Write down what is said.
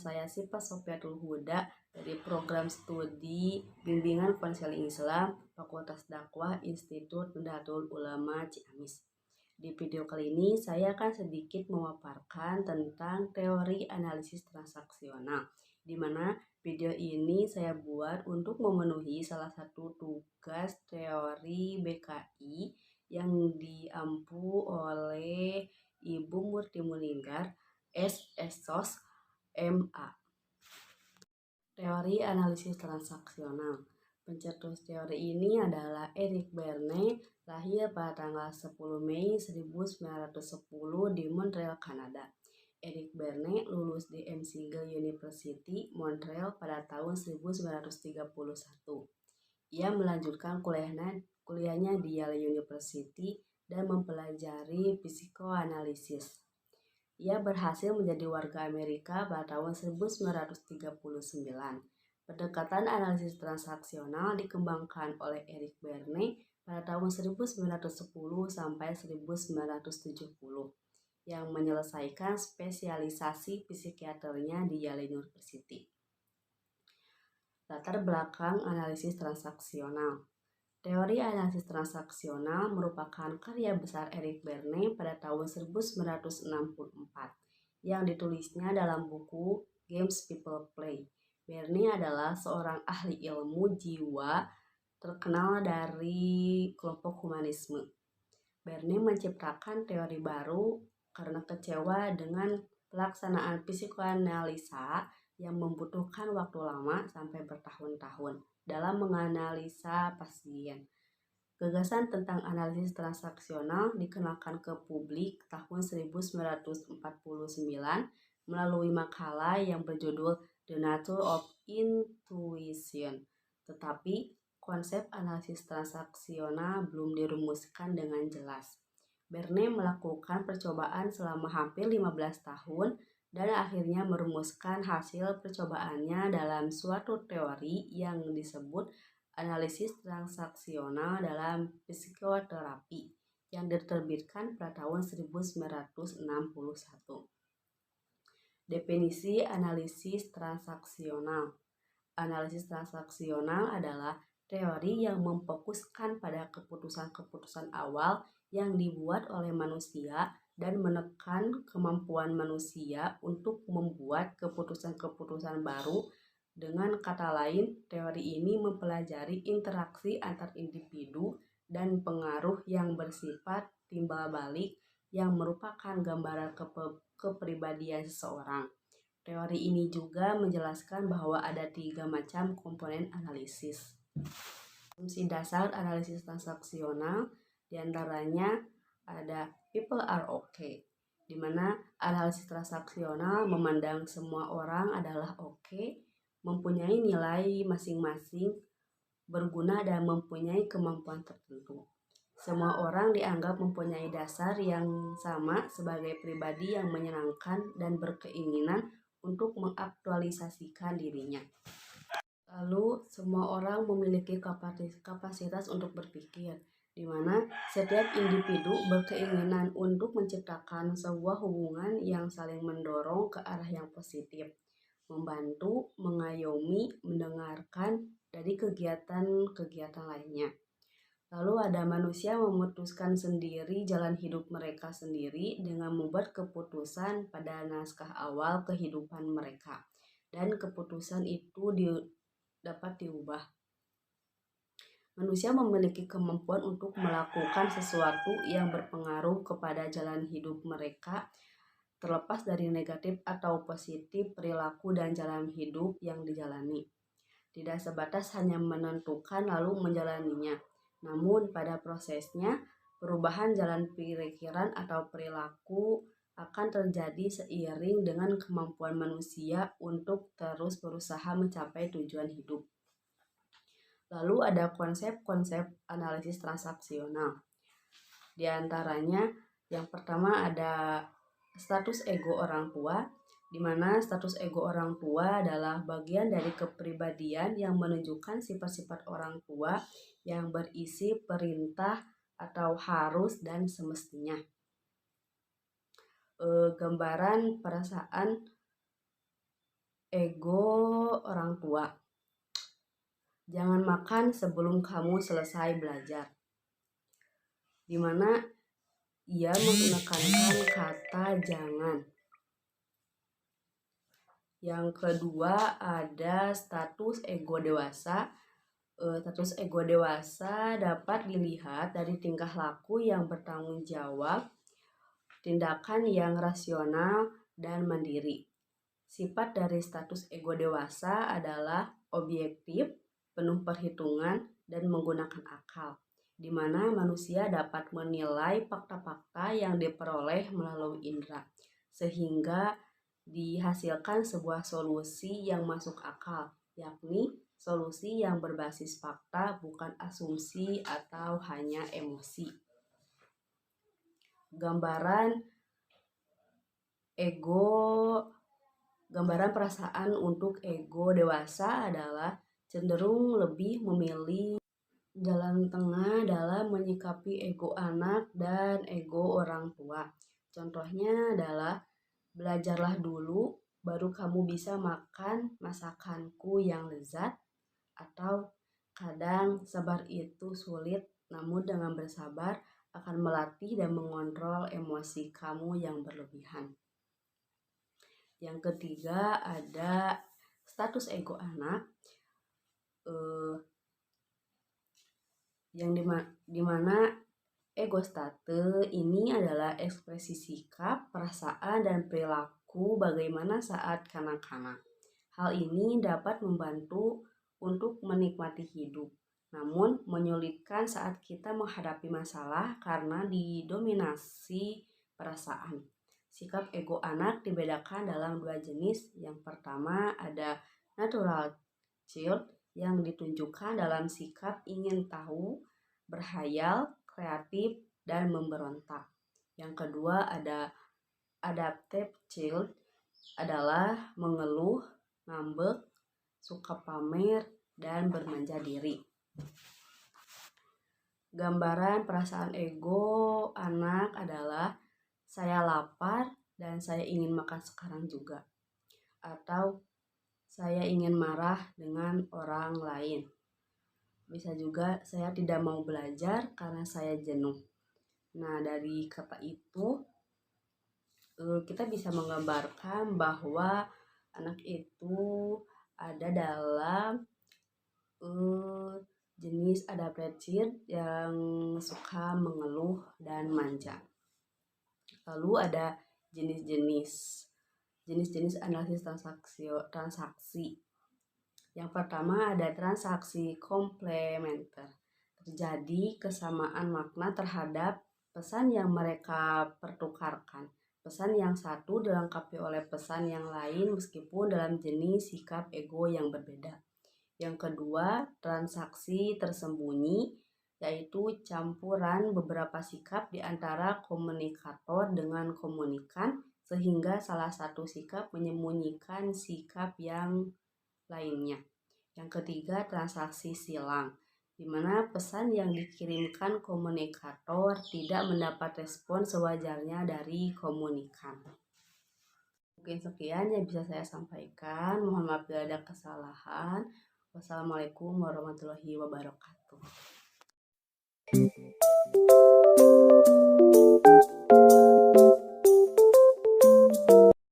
saya Sipa Sofiatul Huda dari program studi Bimbingan Konseling Islam Fakultas Dakwah Institut Nahdlatul Ulama Ciamis. Di video kali ini saya akan sedikit memaparkan tentang teori analisis transaksional, di mana video ini saya buat untuk memenuhi salah satu tugas teori BKI yang diampu oleh Ibu Murti Muninggar, SSOS, MA. Teori analisis transaksional. Pencetus teori ini adalah Eric Berne, lahir pada tanggal 10 Mei 1910 di Montreal, Kanada. Eric Berne lulus di McGill University, Montreal pada tahun 1931. Ia melanjutkan kuliahnya di Yale University dan mempelajari psikoanalisis. Ia berhasil menjadi warga Amerika pada tahun 1939. Pendekatan analisis transaksional dikembangkan oleh Eric Berne pada tahun 1910 sampai 1970 yang menyelesaikan spesialisasi psikiaternya di Yale University. Latar belakang analisis transaksional. Teori analisis transaksional merupakan karya besar Eric Berne pada tahun 1964 yang ditulisnya dalam buku Games People Play. Berne adalah seorang ahli ilmu jiwa terkenal dari kelompok humanisme. Berne menciptakan teori baru karena kecewa dengan pelaksanaan psikoanalisa yang membutuhkan waktu lama sampai bertahun-tahun dalam menganalisa pasien. Gagasan tentang analisis transaksional dikenalkan ke publik tahun 1949 melalui makalah yang berjudul The Nature of Intuition. Tetapi konsep analisis transaksional belum dirumuskan dengan jelas. Berne melakukan percobaan selama hampir 15 tahun dan akhirnya merumuskan hasil percobaannya dalam suatu teori yang disebut analisis transaksional dalam psikoterapi yang diterbitkan pada tahun 1961. Definisi analisis transaksional. Analisis transaksional adalah teori yang memfokuskan pada keputusan-keputusan awal yang dibuat oleh manusia dan menekan kemampuan manusia untuk membuat keputusan-keputusan baru. Dengan kata lain, teori ini mempelajari interaksi antar individu dan pengaruh yang bersifat timbal balik yang merupakan gambaran kepribadian seseorang. Teori ini juga menjelaskan bahwa ada 3 macam komponen analisis. Asumsi dasar analisis transaksional diantaranya ada people are okay, di mana analisis transaksional memandang semua orang adalah oke, mempunyai nilai masing-masing, berguna dan mempunyai kemampuan tertentu. Semua orang dianggap mempunyai dasar yang sama sebagai pribadi yang menyenangkan dan berkeinginan untuk mengaktualisasikan dirinya. Lalu, semua orang memiliki kapasitas untuk berpikir, di mana setiap individu berkeinginan untuk menciptakan sebuah hubungan yang saling mendorong ke arah yang positif, membantu, mengayomi, mendengarkan dari kegiatan-kegiatan lainnya. Lalu ada manusia memutuskan sendiri jalan hidup mereka sendiri dengan membuat keputusan pada naskah awal kehidupan mereka, dan keputusan itu dapat diubah. Manusia memiliki kemampuan untuk melakukan sesuatu yang berpengaruh kepada jalan hidup mereka, terlepas dari negatif atau positif perilaku dan jalan hidup yang dijalani. Tidak sebatas hanya menentukan lalu menjalaninya, namun pada prosesnya perubahan jalan pikiran atau perilaku akan terjadi seiring dengan kemampuan manusia untuk terus berusaha mencapai tujuan hidup. Lalu ada konsep-konsep analisis transaksional. Di antaranya yang pertama ada status ego orang tua, di mana status ego orang tua adalah bagian dari kepribadian yang menunjukkan sifat-sifat orang tua yang berisi perintah atau harus dan semestinya. Gambaran perasaan ego orang tua. Jangan makan sebelum kamu selesai belajar. Di mana ia menekankan kata jangan. Yang kedua ada status ego dewasa. Status ego dewasa dapat dilihat dari tingkah laku yang bertanggung jawab, tindakan yang rasional, dan mandiri. Sifat dari status ego dewasa adalah objektif, penuh perhitungan, dan menggunakan akal, di mana manusia dapat menilai fakta-fakta yang diperoleh melalui indera, sehingga dihasilkan sebuah solusi yang masuk akal, yakni solusi yang berbasis fakta, bukan asumsi atau hanya emosi. Gambaran perasaan untuk ego dewasa adalah cenderung lebih memilih jalan tengah dalam menyikapi ego anak dan ego orang tua. Contohnya adalah belajarlah dulu baru kamu bisa makan masakanku yang lezat, atau kadang sabar itu sulit, namun dengan bersabar akan melatih dan mengontrol emosi kamu yang berlebihan. Yang ketiga ada status ego anak, yang dimana ego state ini adalah ekspresi sikap, perasaan, dan perilaku bagaimana saat kanak-kanak. Hal ini dapat membantu untuk menikmati hidup, namun menyulitkan saat kita menghadapi masalah karena didominasi perasaan. Sikap ego anak dibedakan dalam dua jenis. Yang pertama ada natural child yang ditunjukkan dalam sikap ingin tahu, berhayal, kreatif, dan memberontak. Yang kedua ada adaptive child, adalah mengeluh, ngambek, suka pamer, dan bermanja diri. Gambaran perasaan ego anak adalah saya lapar dan saya ingin makan sekarang juga, atau saya ingin marah dengan orang lain. Bisa juga saya tidak mau belajar karena saya jenuh. Nah, dari kata itu kita bisa menggambarkan bahwa anak itu ada dalam jenis adaptive yang suka mengeluh dan manja. Lalu ada jenis-jenis analisis transaksi. Yang pertama ada transaksi komplementer. Terjadi kesamaan makna terhadap pesan yang mereka pertukarkan. Pesan yang satu dilengkapi oleh pesan yang lain meskipun dalam jenis sikap ego yang berbeda. Yang kedua, transaksi tersembunyi, yaitu campuran beberapa sikap di antara komunikator dengan komunikan, sehingga salah satu sikap menyembunyikan sikap yang lainnya. Yang ketiga, transaksi silang, di mana pesan yang dikirimkan komunikator tidak mendapat respon sewajarnya dari komunikan. Mungkin sekian yang bisa saya sampaikan. Mohon maaf bila ada kesalahan. Wassalamualaikum warahmatullahi wabarakatuh.